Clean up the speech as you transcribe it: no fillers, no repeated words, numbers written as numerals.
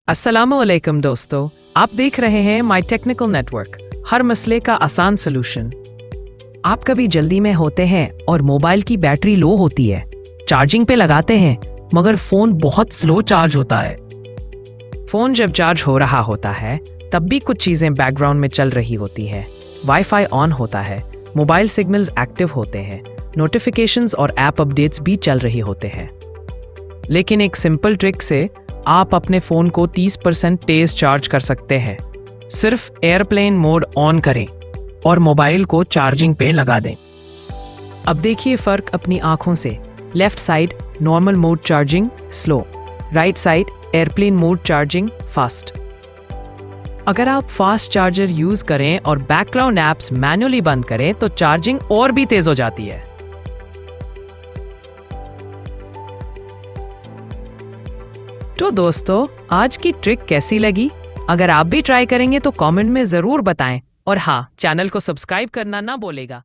अस्सलामुअलैकुम दोस्तों, आप देख रहे हैं माई टेक्निकल नेटवर्क, हर मसले का आसान सलूशन। आप कभी जल्दी में होते हैं और मोबाइल की बैटरी लो होती है, चार्जिंग पे लगाते हैं मगर फोन बहुत स्लो चार्ज होता है। फोन जब चार्ज हो रहा होता है तब भी कुछ चीजें बैकग्राउंड में चल रही होती है। वाईफाई ऑन होता है, मोबाइल सिग्नल्स एक्टिव होते हैं, नोटिफिकेशंस और ऐप अपडेट्स भी चल रही होते हैं। लेकिन एक सिंपल ट्रिक से आप अपने फोन को 30% तेज चार्ज कर सकते हैं। सिर्फ एयरप्लेन मोड ऑन करें और मोबाइल को चार्जिंग पे लगा दें। अब देखिए फर्क अपनी आंखों से। Left side normal mode charging slow, right side airplane mode charging fast. अगर आप फास्ट चार्जर यूज करें और बैकग्राउंड ऐप्स मैन्युअली बंद करें तो चार्जिंग और भी तेज हो जाती है। तो दोस्तों, आज की ट्रिक कैसी लगी? अगर आप भी ट्राई करेंगे तो कमेंट में जरूर बताएं और हाँ, चैनल को सब्सक्राइब करना ना भूलेगा।